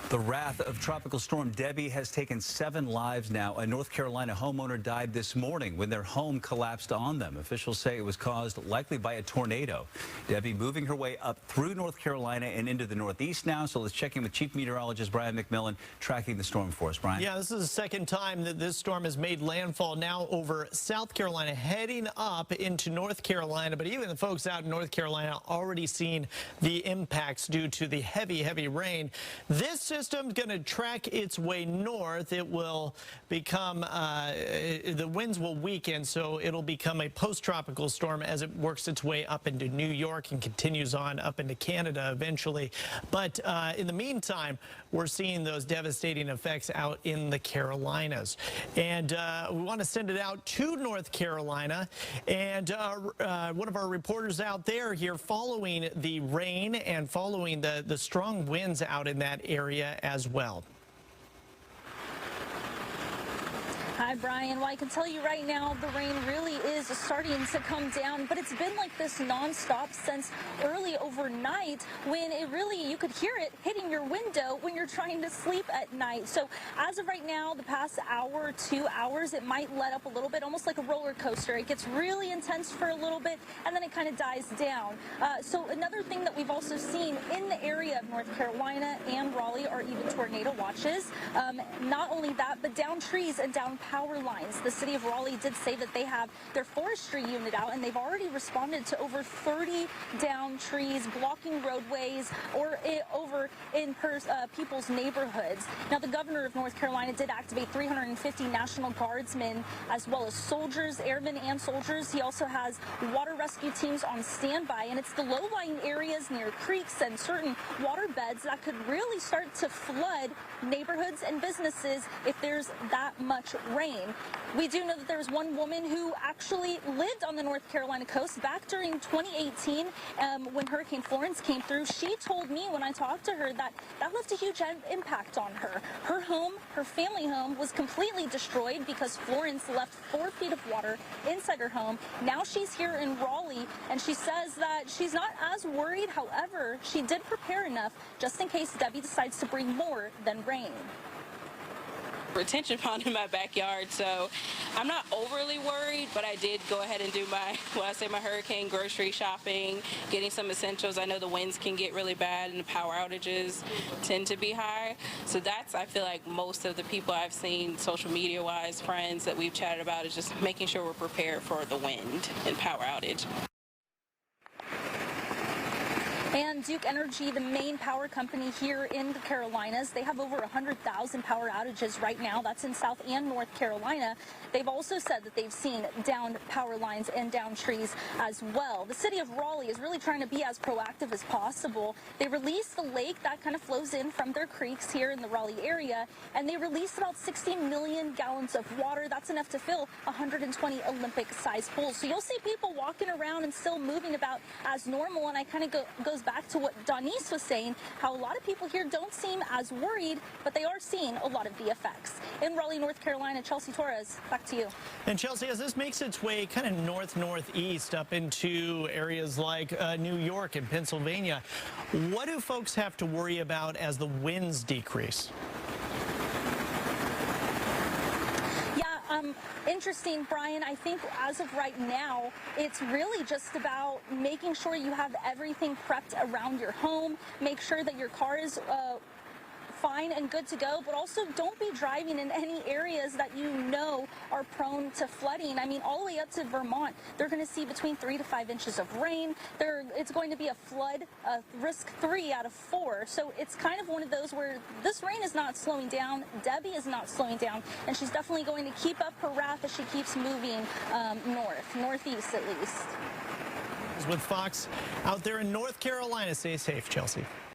The wrath of Tropical Storm Debby has taken 7 lives now. A North Carolina homeowner died this morning when their home collapsed on them. Officials say it was caused likely by a tornado. Debby moving her way up through North Carolina and into the Northeast now. So let's check in with Chief Meteorologist Brian McMillan tracking the storm for us. Brian. Yeah, this is the second time that this storm has made landfall now over South Carolina, heading up into North Carolina. But even the folks out in North Carolina already seen the impacts due to the heavy rain. This system's going to track its way north. It will become, the winds will weaken, so it'll become a post-tropical storm as it works its way up into New York and continues on up into Canada eventually. But in the meantime, we're seeing those devastating effects out in the Carolinas. And we want to send it out to North Carolina. And one of our reporters out there here following the rain and following the strong winds out in that area as well. Hi, Brian. Well, I can tell you right now, the rain really is starting to come down, but it's been like this nonstop since early overnight when it really, you could hear it hitting your window when you're trying to sleep at night. So as of right now, the past hour, 2 hours, it might let up a little bit, almost like a roller coaster. It gets really intense for a little bit, and then it kind of dies down. So another thing that we've also seen in the area of North Carolina and Raleigh are even tornado watches. Not only that, but down trees and down power lines. The city of Raleigh did say that they have their forestry unit out, and they've already responded to over 30 down trees blocking roadways or over in people's neighborhoods. Now, the governor of North Carolina did activate 350 National Guardsmen as well as soldiers, airmen and soldiers. He also has water rescue teams on standby, and it's the low-lying areas near creeks and certain water beds that could really start to flood neighborhoods and businesses if there's that much rain. We do know that there was one woman who actually lived on the North Carolina coast back during 2018 when Hurricane Florence came through. She told me when I talked to her that left a huge impact on her. Her home, her family home, was completely destroyed because Florence left 4 feet of water inside her home. Now she's here in Raleigh, and she says that she's not as worried. However, she did prepare enough just in case Debby decides to bring more than rain. Retention pond in my backyard, so I'm not overly worried, but I did go ahead and do my hurricane grocery shopping, getting some essentials. I know the winds can get really bad and the power outages tend to be high, so that's, I feel like most of the people I've seen social media wise, friends that we've chatted about, is just making sure we're prepared for the wind and power outage. And Duke Energy, the main power company here in the Carolinas, they have over 100,000 power outages right now. That's in South and North Carolina. They've also said that they've seen downed power lines and down trees as well. The city of Raleigh is really trying to be as proactive as possible. They released the lake that kind of flows in from their creeks here in the Raleigh area, and they released about 60 million gallons of water. That's enough to fill 120 Olympic-sized pools. So you'll see people walking around and still moving about as normal, and I kind of goes back to what Donise was saying, how a lot of people here don't seem as worried, but they are seeing a lot of the effects. In Raleigh, North Carolina, Chelsea Torres, back to you. And Chelsea, as this makes its way kind of northeast up into areas like New York and Pennsylvania, what do folks have to worry about as the winds decrease? Interesting, Brian. I think as of right now, it's really just about making sure you have everything prepped around your home. Make sure that your car is fine and good to go, but also don't be driving in any areas that you know are prone to flooding. I mean, all the way up to Vermont, they're going to see between 3 to 5 inches of rain. It's going to be a flood risk 3 out of 4. So it's kind of one of those where this rain is not slowing down. Debby is not slowing down, and she's definitely going to keep up her wrath as she keeps moving northeast at least. With Fox out there in North Carolina, stay safe, Chelsea.